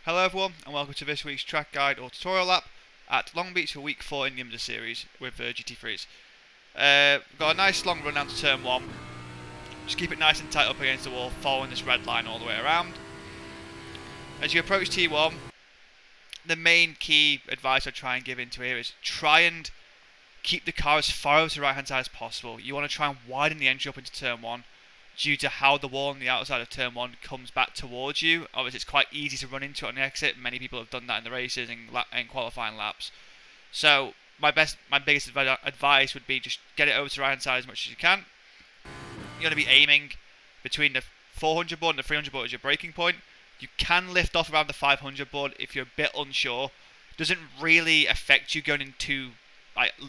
Hello everyone and welcome to this week's track guide or tutorial lap at Long Beach for week 4 in the IMSA series with GT3s. Got a nice long run down to turn 1, just keep it nice and tight up against the wall following this red line all the way around. As you approach T1, the main key advice I try and give into here is try and keep the car as far over to the right hand side as possible. You want to try and widen the entry up into turn 1 due to how the wall on the outside of turn 1 comes back towards you. Obviously it's quite easy to run into it on the exit. Many people have done that in the races and qualifying laps. So my biggest advice would be just get it over to the right hand side as much as you can. You're going to be aiming between the 400 board and the 300 board as your braking point. You can lift off around the 500 board if you're a bit unsure. It doesn't really affect you going into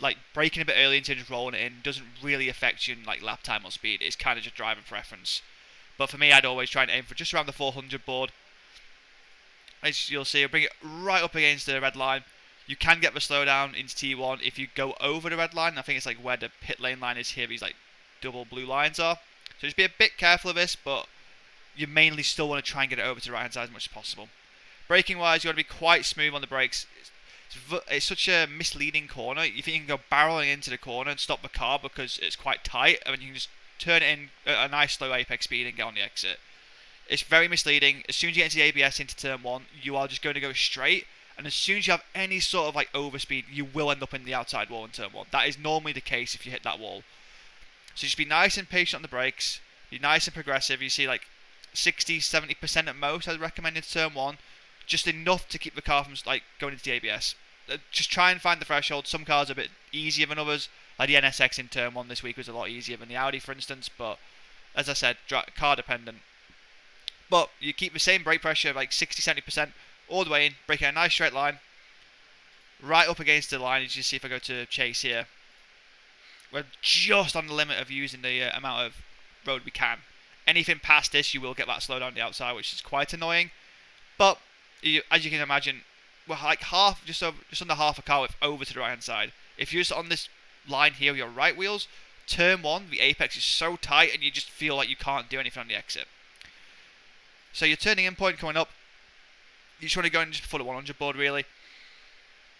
like braking a bit early and just rolling it in. Doesn't really affect you in like lap time or speed. It's kind of just driving preference. But for me, I'd always try and aim for just around the 400 board. As you'll see, I'll bring it right up against the red line. You can get the slowdown into T1 if you go over the red line. I think it's like where the pit lane line is here. These like double blue lines are. So just be a bit careful of this, but you mainly still want to try and get it over to the right hand side as much as possible. Braking wise, you want to be quite smooth on the brakes. It's such a misleading corner. You think you can go barreling into the corner and stop the car because it's quite tight, and then you can just turn it in at a nice slow apex speed and get on the exit. It's very misleading. As soon as you get into the ABS into turn 1, you are just going to go straight, and as soon as you have any sort of like overspeed, you will end up in the outside wall in turn 1. That is normally the case if you hit that wall. So just be nice and patient on the brakes. Be nice and progressive. You see like 60-70% at most I'd recommend in turn 1. Just enough to keep the car from like going into the ABS. Just try and find the threshold. Some cars are a bit easier than others. Like the NSX in turn 1 this week was a lot easier than the Audi, for instance. But as I said, car dependent. But you keep the same brake pressure, like 60-70% all the way in, braking a nice straight line, right up against the line. As you see, if I go to chase here, we're just on the limit of using the amount of road we can. Anything past this, you will get that slowdown on the outside, which is quite annoying. But as you can imagine, we're like just under half a car width over to the right hand side. If you're just on this line here with your right wheels, turn 1, the apex is so tight and you just feel like you can't do anything on the exit. So your turning in point coming up, you just want to go in just before the 100 board really.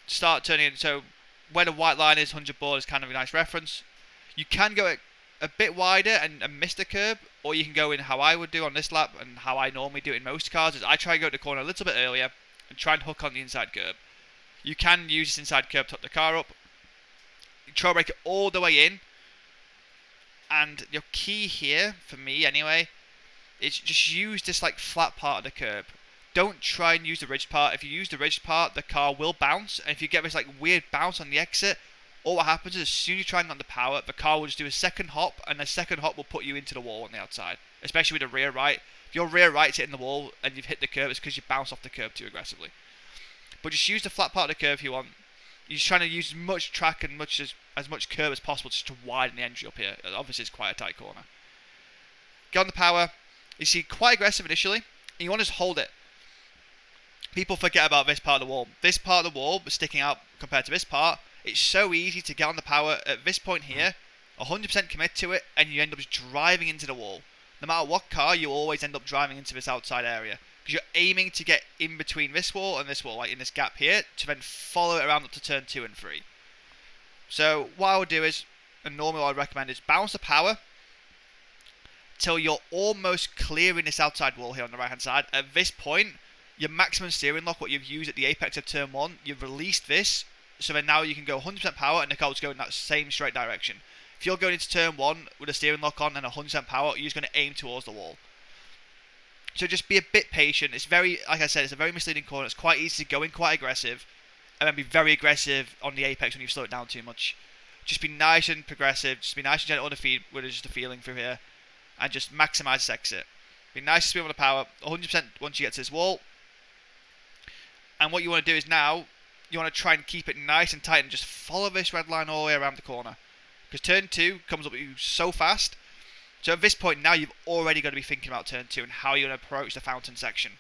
Start turning in, so where the white line is, 100 board is kind of a nice reference. You can go a bit wider and miss the curb, or you can go in how I would do on this lap and how I normally do it in most cars is I try to go to the corner a little bit earlier and try and hook on the inside curb. You can use this inside curb to hook the car up. You try to brake it all the way in, and your key here, for me anyway, is just use this like flat part of the curb. Don't try and use the ridged part. If you use the ridged part, the car will bounce, and if you get this like weird bounce on the exit, all what happens is as soon as you try and get on the power, the car will just do a second hop, and the second hop will put you into the wall on the outside, especially with the rear right. If your rear right's hitting the wall and you've hit the curb, it's because you bounce off the curb too aggressively. But just use the flat part of the curb if you want. You're just trying to use as much track and as much curb as possible just to widen the entry up here. Obviously, it's quite a tight corner. Get on the power. You see, quite aggressive initially, and you want to just hold it. People forget about this part of the wall. This part of the wall is sticking out compared to this part. It's so easy to get on the power at this point here, 100% commit to it, and you end up just driving into the wall. No matter what car, you always end up driving into this outside area. Because you're aiming to get in between this wall and this wall, like in this gap here, to then follow it around up to turn 2 and 3. So what I would do is, and normally what I'd recommend is bounce the power till you're almost clearing this outside wall here on the right hand side. At this point, your maximum steering lock, what you've used at the apex of turn 1, you've released this, so then now you can go 100% power and the car will just go in that same straight direction. If you're going into turn 1 with a steering lock on and 100% power, you're just going to aim towards the wall. So just be a bit patient. It's very, like I said, it's a very misleading corner. It's quite easy to go in quite aggressive and then be very aggressive on the apex when you slow it down too much. Just be nice and progressive. Just be nice and gentle on the feet with just a feeling through here. And just maximise this exit. Be nice and smooth on the power. 100% once you get to this wall. And what you want to do is now, you want to try and keep it nice and tight and just follow this red line all the way around the corner. Because turn 2 comes up at you so fast. So at this point now you've already got to be thinking about turn 2 and how you're going to approach the fountain section.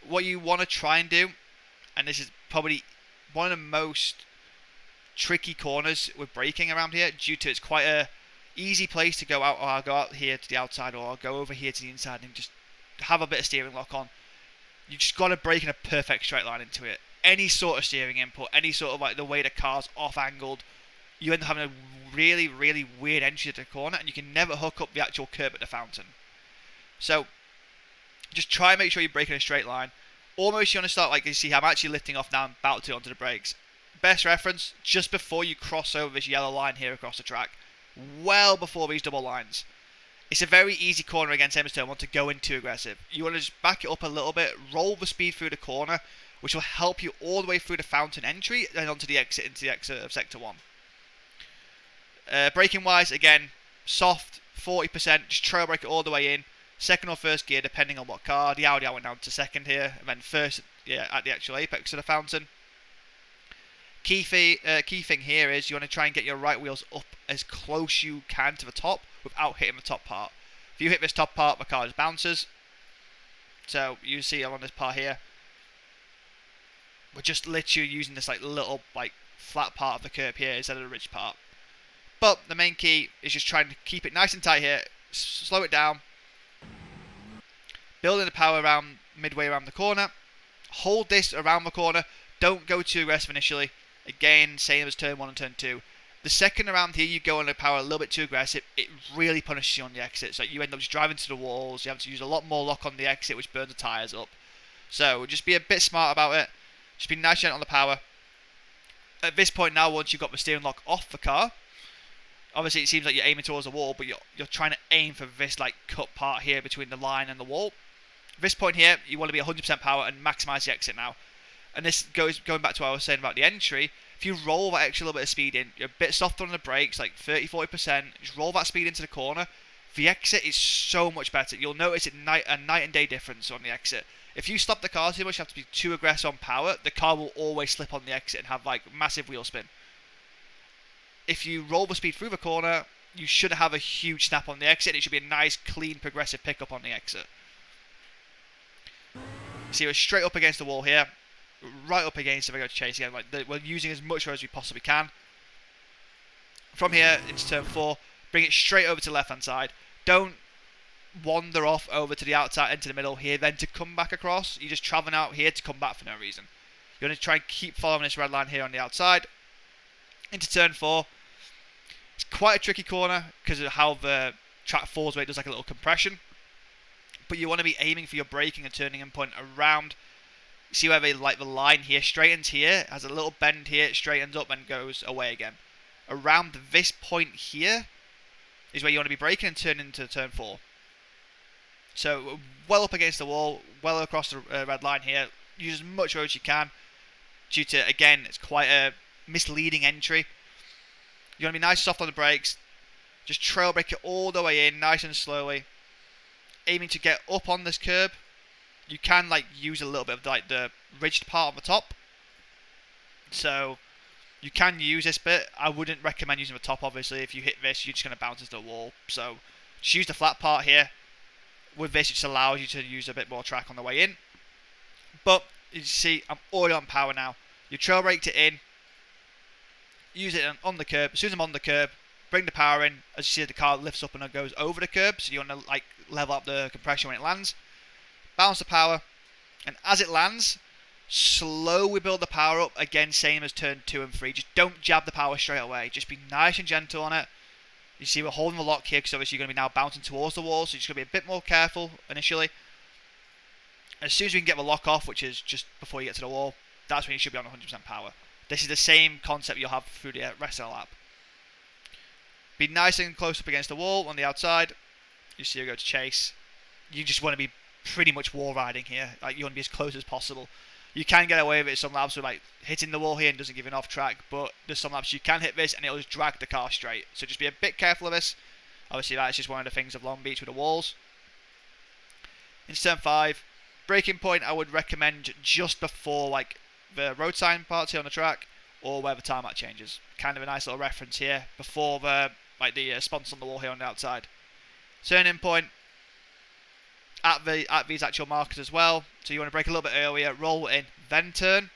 What you want to try and do, and this is probably one of the most tricky corners with braking around here, due to it's quite a easy place to go out, or I'll go out here to the outside, or I'll go over here to the inside and just have a bit of steering lock on. You just got to brake in a perfect straight line into it. Any sort of steering input, any sort of like the way the car's off angled, you end up having a really, really weird entry to the corner, and you can never hook up the actual curb at the fountain. So just try and make sure you brake in a straight line. Almost you want to start like you see I'm actually lifting off now and about to onto the brakes. Best reference, just before you cross over this yellow line here across the track. Well before these double lines. It's a very easy corner against Emma's turn 1 to go in too aggressive. You want to just back it up a little bit, roll the speed through the corner, which will help you all the way through the fountain entry and onto the exit into the exit of Sector 1. Braking wise, again, soft, 40%, just trail brake it all the way in. Second or first gear, depending on what car. The Audi I went down to second here, and then first at the actual apex of the fountain. Key thing here is you want to try and get your right wheels up as close you can to the top without hitting the top part. If you hit this top part, the car just bounces. So you see I'm on this part here. We're just literally using this like little like flat part of the curb here instead of the ridge part. But the main key is just trying to keep it nice and tight here, slow it down, building the power around midway around the corner, hold this around the corner, don't go too aggressive initially. Again, same as turn 1 and turn 2. The second around here you go on the power a little bit too aggressive, it really punishes you on the exit. So you end up just driving to the walls, you have to use a lot more lock on the exit which burns the tyres up. So just be a bit smart about it, just be nice and gentle on the power. At this point now, once you've got the steering lock off the car, obviously it seems like you're aiming towards the wall, but you're trying to aim for this like cut part here between the line and the wall. At this point here, you want to be 100% power and maximise the exit now. And this going back to what I was saying about the entry. If you roll that extra little bit of speed in, you're a bit softer on the brakes, like 30-40%, just roll that speed into the corner. The exit is so much better. You'll notice a night and day difference on the exit. If you stop the car too much, you have to be too aggressive on power, the car will always slip on the exit and have like massive wheel spin. If you roll the speed through the corner, you should have a huge snap on the exit. It should be a nice, clean, progressive pickup on the exit. See, we're straight up against the wall here. Right up against if I go to chase again. Like we're using as much road as we possibly can. From here into turn 4, bring it straight over to the left-hand side. Don't wander off over to the outside into the middle here, then to come back across. You're just traveling out here to come back for no reason. You're going to try and keep following this red line here on the outside. Into turn 4. It's quite a tricky corner because of how the track falls where it does like a little compression. But you want to be aiming for your braking and turning in point around. See where the line here straightens here, has a little bend here, it straightens up and goes away again. Around this point here is where you want to be braking and turning into turn 4. So well up against the wall, well across the red line here. Use as much road as you can. Due to, again, it's quite a misleading entry. You want to be nice and soft on the brakes. Just trail brake it all the way in, nice and slowly. Aiming to get up on this curb. You can like use a little bit of like the ridged part on the top. So you can use this bit. I wouldn't recommend using the top obviously. If you hit this, you're just going to bounce into the wall. So just use the flat part here. With this, it just allows you to use a bit more track on the way in. But you see, I'm already on power now. You trail braked it in. Use it on the curb. As soon as I'm on the curb, bring the power in. As you see, the car lifts up and it goes over the curb. So you want to like level up the compression when it lands. Bounce the power, and as it lands, slowly build the power up, again same as turn 2 and 3, just don't jab the power straight away, just be nice and gentle on it. You see we're holding the lock here because obviously you're going to be now bouncing towards the wall, so you're just going to be a bit more careful initially. And as soon as we can get the lock off, which is just before you get to the wall, that's when you should be on 100% power. This is the same concept you'll have through the rest of the lap. Be nice and close up against the wall on the outside. You see you go to chase. You just want to be pretty much wall riding here. Like you want to be as close as possible. You can get away with it some laps with like hitting the wall here and doesn't give an off track, but there's some laps you can hit this and it'll just drag the car straight. So just be a bit careful of this. Obviously that's just one of the things of Long Beach with the walls. In turn 5, braking point I would recommend just before like the road sign parts here on the track or where the tarmac changes. Kind of a nice little reference here before the like the sponsor on the wall here on the outside. Turning point at these actual markers as well. So you want to brake a little bit earlier, roll it in, then turn.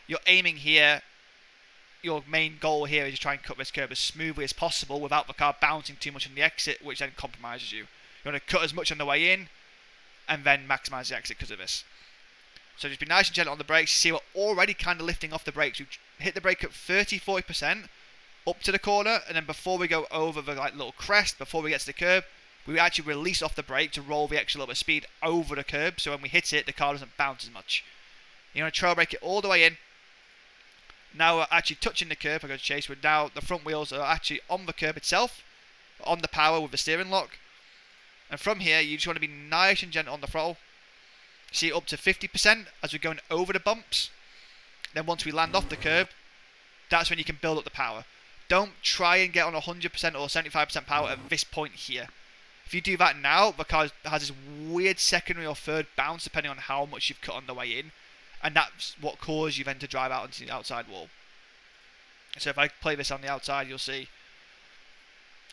You're aiming here. Your main goal here is to try and cut this curb as smoothly as possible without the car bouncing too much on the exit, which then compromises you. You want to cut as much on the way in and then maximise the exit because of this. So just be nice and gentle on the brakes. You see we're already kind of lifting off the brakes. We hit the brake at 30-40% up to the corner, and then before we go over the like little crest, before we get to the curb, we actually release off the brake to roll the extra little bit of speed over the curb, so when we hit it, the car doesn't bounce as much. You want to trail brake it all the way in. Now we're actually touching the curb. I go to chase. But now the front wheels are actually on the curb itself, on the power with the steering lock. And from here, you just want to be nice and gentle on the throttle. See up to 50% as we're going over the bumps. Then once we land off the curb, that's when you can build up the power. Don't try and get on 100% or 75% power at this point here. If you do that now, the car has this weird secondary or third bounce depending on how much you've cut on the way in. And that's what causes you then to drive out into the outside wall. So if I play this on the outside, you'll see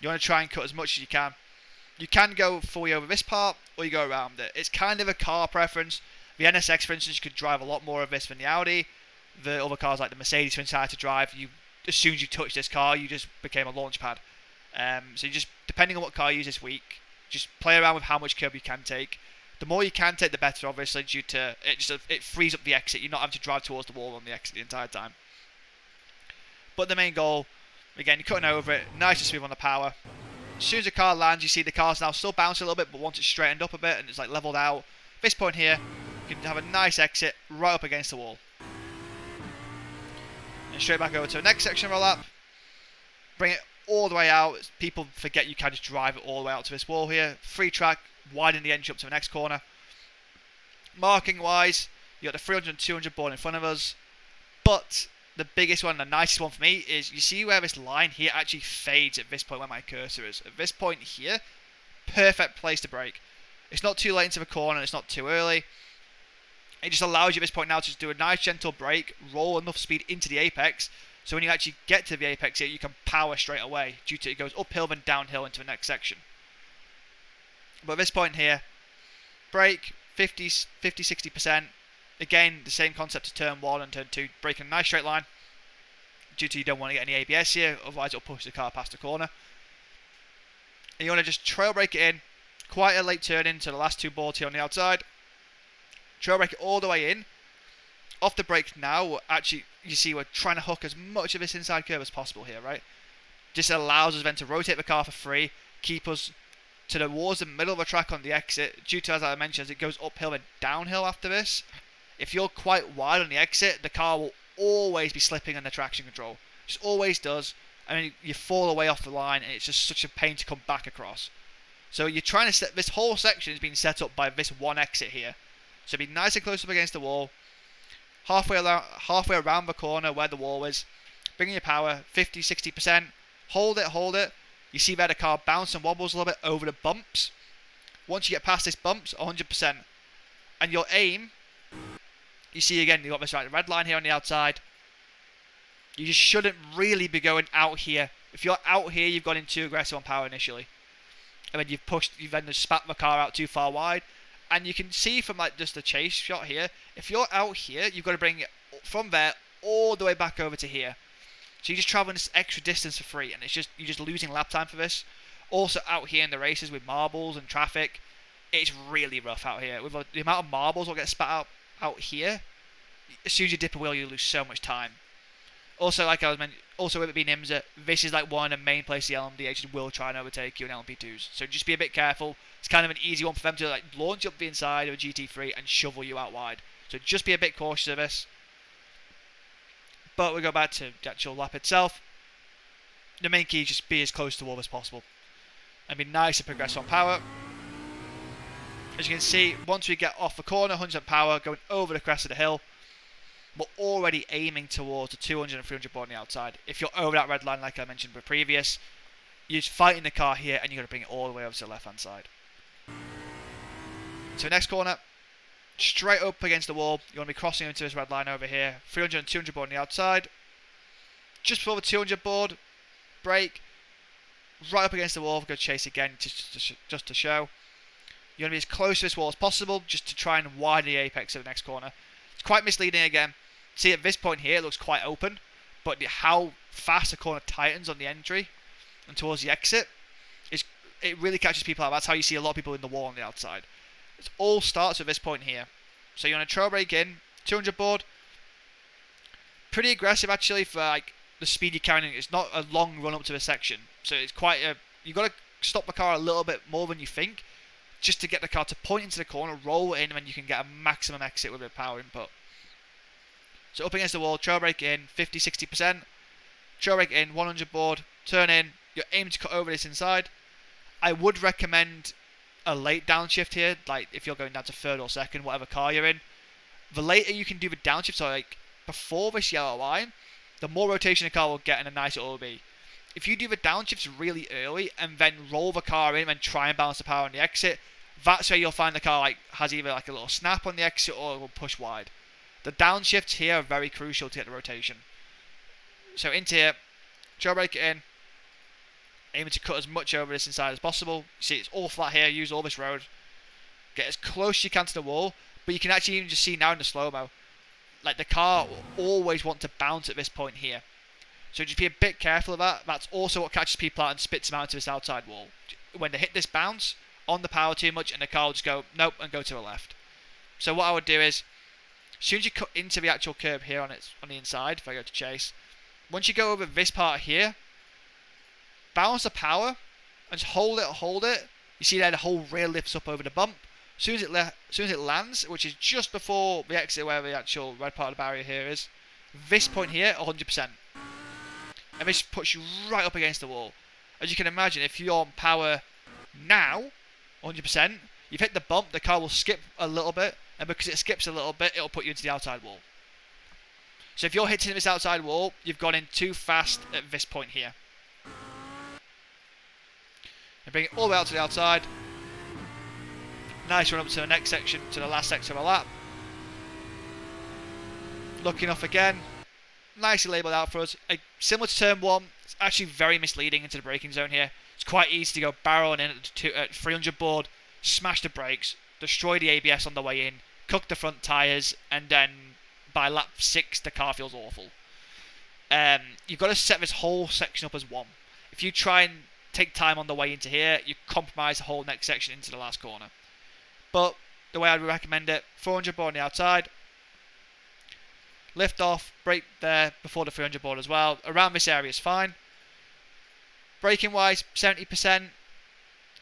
you want to try and cut as much as you can. You can go fully over this part, or you go around it. It's kind of a car preference. The NSX, for instance, you could drive a lot more of this than the Audi. The other cars like the Mercedes, for instance, to drive, as soon as you touch this car, you just became a launch pad. So you just, depending on what car you use this week, just play around with how much curb you can take. The more you can take, the better, obviously, due to it frees up the exit. You're not having to drive towards the wall on the exit the entire time. But the main goal, again, you're cutting over it, nice and smooth on the power. As soon as the car lands, you see the car's now still bouncing a little bit, but once it's straightened up a bit and it's like leveled out, this point here, you can have a nice exit right up against the wall. And straight back over to the next section of our lap. Bring it all the way out. People forget you can just drive it all the way out to this wall here. Free track, widen the entry up to the next corner. Marking wise, you got the 300 and 200 board in front of us. But the biggest one, the nicest one for me, is you see where this line here actually fades at this point where my cursor is. At this point here, perfect place to brake. It's not too late into the corner, it's not too early. It just allows you at this point now to just do a nice gentle brake, roll enough speed into the apex, so when you actually get to the apex here, you can power straight away, due to it goes uphill then downhill into the next section. But at this point here, brake, 50-60%. Again, the same concept as turn 1 and turn 2, braking a nice straight line, due to you don't want to get any ABS here, otherwise it'll push the car past the corner. And you want to just trail brake it in, quite a late turn into the last two boards here on the outside. Trail brake it all the way in. Off the brake now, actually, you see we're trying to hook as much of this inside curve as possible here, right? Just allows us then to rotate the car for free, keep us towards the middle of the track on the exit, due to, as I mentioned, as it goes uphill and downhill after this. If you're quite wide on the exit, the car will always be slipping on the traction control. Just always does. I mean, you fall away off the line, and it's just such a pain to come back across. So you're trying to set, this whole section is being set up by this one exit here. So be nice and close up against the wall. Halfway around the corner where the wall is. Bring in your power, 50-60%. Hold it. You see where the car bounces and wobbles a little bit over the bumps. Once you get past this bumps, 100%. And your aim, you see again, you've got this red line here on the outside. You just shouldn't really be going out here. If you're out here, you've gone in too aggressive on power initially. And then you've then just spat the car out too far wide. And you can see from like just the chase shot here, if you're out here, you've got to bring it from there all the way back over to here. So you're just traveling this extra distance for free, and you're just losing lap time for this. Also out here in the races with marbles and traffic, it's really rough out here. With the amount of marbles that get spat out here, as soon as you dip a wheel, you lose so much time. Also, like I was mentioning, also with it being IMSA, this is like one of the main places the LMDHs will try and overtake you in LMP2s. So just be a bit careful. It's kind of an easy one for them to like launch up the inside of a GT3 and shovel you out wide. So just be a bit cautious of this. But we go back to the actual lap itself. The main key is just be as close to the wall as possible. And be nice and progress on power. As you can see, once we get off the corner, 100% power, going over the crest of the hill, we're already aiming towards the 200 and 300 board on the outside. If you're over that red line, like I mentioned previous, you're just fighting the car here, and you've got to bring it all the way over to the left-hand side. So next corner, straight up against the wall. You want to be crossing into this red line over here. 300 and 200 board on the outside. Just before the 200 board, brake, right up against the wall. Go chase again, just to show. You want to be as close to this wall as possible, just to try and widen the apex of the next corner. It's quite misleading again. See, at this point here, it looks quite open, but how fast the corner tightens on the entry and towards the exit, it really catches people out. That's how you see a lot of people in the wall on the outside. It all starts at this point here. So you want to trail brake in, 200 board. Pretty aggressive actually for like the speed you're carrying. It's not a long run up to a section, so it's quite a. You got to stop the car a little bit more than you think, just to get the car to point into the corner, roll in, and then you can get a maximum exit with a power input. So up against the wall, trail brake in, 50-60%. Trail brake in, 100 board, turn in. You're aiming to cut over this inside. I would recommend a late downshift here, like if you're going down to third or second, whatever car you're in. The later you can do the downshift, so like before this yellow line, the more rotation the car will get and the nicer it will be. If you do the downshifts really early and then roll the car in and try and balance the power on the exit, that's where you'll find the car like has either like a little snap on the exit or it will push wide. The downshifts here are very crucial to get the rotation. So into here, trail brake it in, aiming to cut as much over this inside as possible. See, it's all flat here, use all this road. Get as close as you can to the wall, but you can actually even just see now in the slow-mo, like the car will always want to bounce at this point here. So just be a bit careful of that. That's also what catches people out and spits them out to this outside wall. When they hit this bounce on the power too much and the car will just go, nope, and go to the left. So what I would do is, as soon as you cut into the actual curb here on the inside, if I go to chase, once you go over this part here, balance the power and just hold it. You see there the whole rear lifts up over the bump. As soon as it lands, which is just before the exit where the actual red part of the barrier here is, this point here, 100%. And this puts you right up against the wall. As you can imagine, if you're on power now, 100%, you've hit the bump, the car will skip a little bit, and because it skips a little bit, it'll put you into the outside wall. So if you're hitting this outside wall, you've gone in too fast at this point here. And bring it all the way out to the outside. Nice run up to the next section, to the last section of a lap. Looking off again. Nicely labelled out for us. Similar to turn 1, it's actually very misleading into the braking zone here. It's quite easy to go barreling in at 300 board, smash the brakes, destroy the ABS on the way in, cook the front tyres, and then by lap 6 the car feels awful. You've got to set this whole section up as one. If you try and take time on the way into here, you compromise the whole next section into the last corner. But the way I would recommend it, 400 board on the outside, lift off, brake there before the 300 board as well. Around this area is fine. Braking wise, 70%.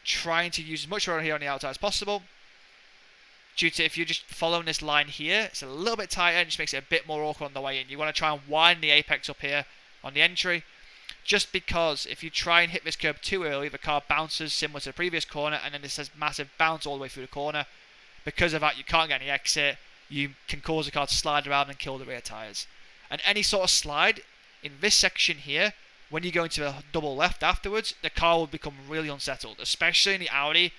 Trying to use as much road here on the outside as possible. Due to if you're just following this line here, it's a little bit tighter and just makes it a bit more awkward on the way in. You want to try and widen the apex up here on the entry. Just because if you try and hit this curb too early, the car bounces similar to the previous corner, and then this has massive bounce all the way through the corner. Because of that, you can't get any exit. You can cause the car to slide around and kill the rear tyres. And any sort of slide in this section here, when you go into a double left afterwards, the car will become really unsettled. Especially in the Audi,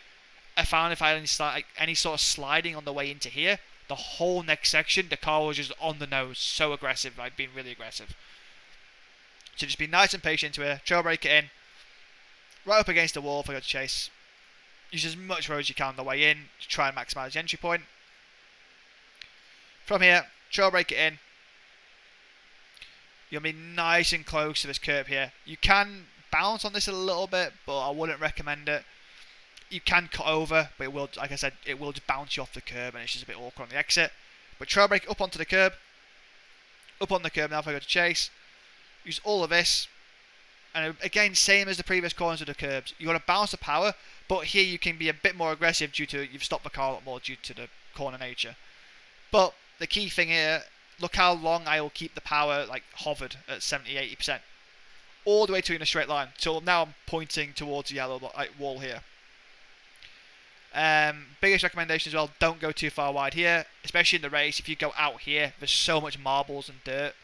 I found if I had any sort of sliding on the way into here, the whole next section, the car was just on the nose, so aggressive, like being really aggressive. So just be nice and patient into here, trail brake it in, right up against the wall if I go to chase. Use as much road as you can on the way in to try and maximise the entry point. From here, trail brake it in. You'll be nice and close to this curb here. You can bounce on this a little bit, but I wouldn't recommend it. You can cut over, but it will, like I said, it will just bounce you off the curb and it's just a bit awkward on the exit. But trail brake up onto the curb. Up on the curb now if I go to chase. Use all of this. And again, same as the previous corners of the curbs. You want to balance the power, but here you can be a bit more aggressive due to you've stopped the car a lot more due to the corner nature. But the key thing here, look how long I will keep the power like hovered at 70-80%. All the way to in a straight line. So now I'm pointing towards the yellow wall here. Biggest recommendation as well, don't go too far wide here. Especially in the race, if you go out here, there's so much marbles and dirt.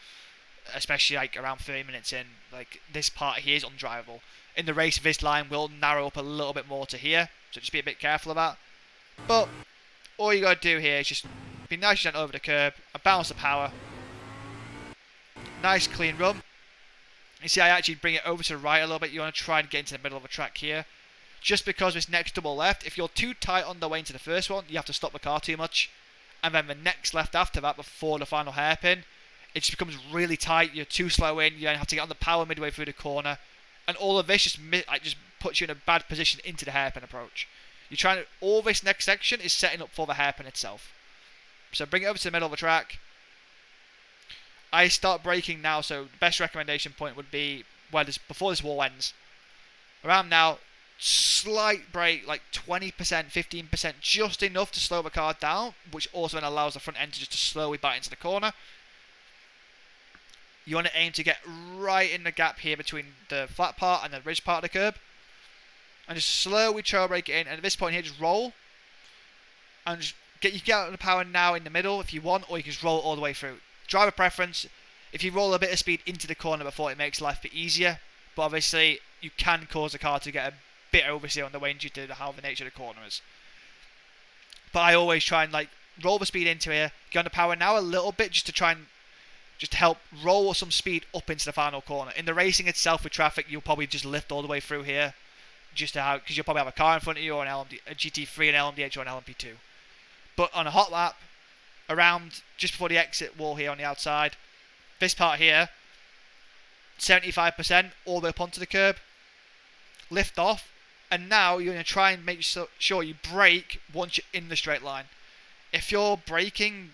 Especially like around 30 minutes in. Like this part here is undrivable. In the race, this line will narrow up a little bit more to here. So just be a bit careful of that. But all you got to do here is just be nice and over the curb and balance the power. Nice clean run. You see I actually bring it over to the right a little bit. You want to try and get into the middle of the track here. Just because this next double left, if you're too tight on the way into the first one, you have to stop the car too much. And then the next left after that, before the final hairpin, it just becomes really tight. You're too slow in. You then have to get on the power midway through the corner. And all of this just puts you in a bad position into the hairpin approach. You're trying to, all this next section is setting up for the hairpin itself. So bring it over to the middle of the track. I start braking now, so the best recommendation point would be before this wall ends. Around now, slight brake, like 20%, 15%, just enough to slow the car down, which also then allows the front end to just to slowly bite into the corner. You want to aim to get right in the gap here between the flat part and the ridge part of the curb. And just slowly trail brake it in, and at this point here, just roll. And just you can get out of the power now in the middle if you want, or you can just roll it all the way through. Driver preference, if you roll a bit of speed into the corner before, it makes life a bit easier. But obviously, you can cause the car to get a bit oversteer on the way due to how the nature of the corner is. But I always try and like roll the speed into here, get on the power now a little bit just to try and just help roll some speed up into the final corner. In the racing itself with traffic, you'll probably just lift all the way through here, just to have, because you'll probably have a car in front of you, or a GT3, an LMDH, or an LMP2. But on a hot lap, around just before the exit wall here on the outside, this part here, 75% all the way up onto the curb, lift off, and now you're going to try and make sure you brake once you're in the straight line. If you're braking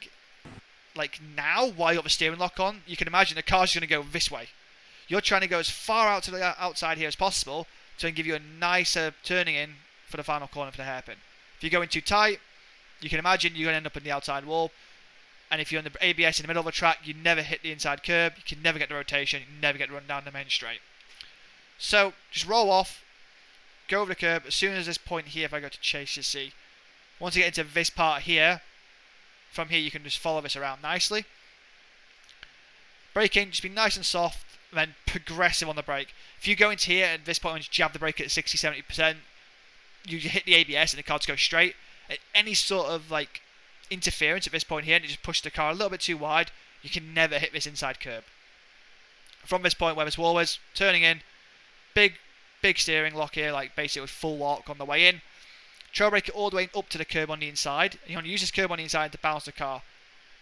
like now while you have the steering lock on, you can imagine the car's going to go this way. You're trying to go as far out to the outside here as possible to give you a nicer turning in for the final corner for the hairpin. If you're going too tight, you can imagine you're going to end up in the outside wall. And if you're on the ABS in the middle of a track, you never hit the inside curb, you can never get the rotation, you never get run down the main straight. So just roll off, go over the curb. As soon as this point here, if I go to chase, you see, once you get into this part here, from here you can just follow this around nicely. Braking, just be nice and soft, and then progressive on the brake. If you go into here at this point and just jab the brake at 60-70%, you hit the ABS and the car just goes straight. At any sort of like interference at this point here, and you just push the car a little bit too wide, you can never hit this inside curb. From this point where this wall is, turning in, big steering lock here, like basically full lock on the way in. Trail brake it all the way up to the curb on the inside. And you want to use this curb on the inside to balance the car.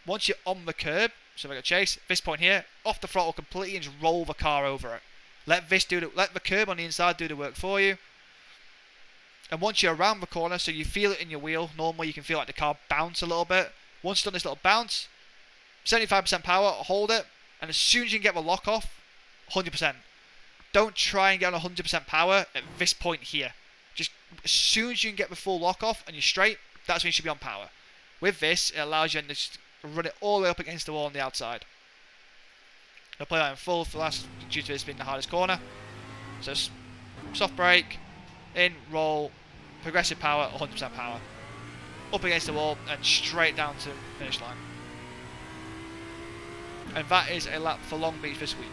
Once you're on the curb, so if I go chase, this point here, off the throttle completely and just roll the car over it. Let the curb on the inside do the work for you. And once you're around the corner, so you feel it in your wheel, normally you can feel like the car bounce a little bit. Once you've done this little bounce, 75% power, hold it, and as soon as you can get the lock off, 100%. Don't try and get on 100% power at this point here. Just as soon as you can get the full lock off and you're straight, that's when you should be on power. With this, it allows you to just run it all the way up against the wall on the outside. I'll play that in full for last, due to this being the hardest corner. So soft brake, in, roll, progressive power, 100% power. Up against the wall and straight down to finish line. And that is a lap for Long Beach this week.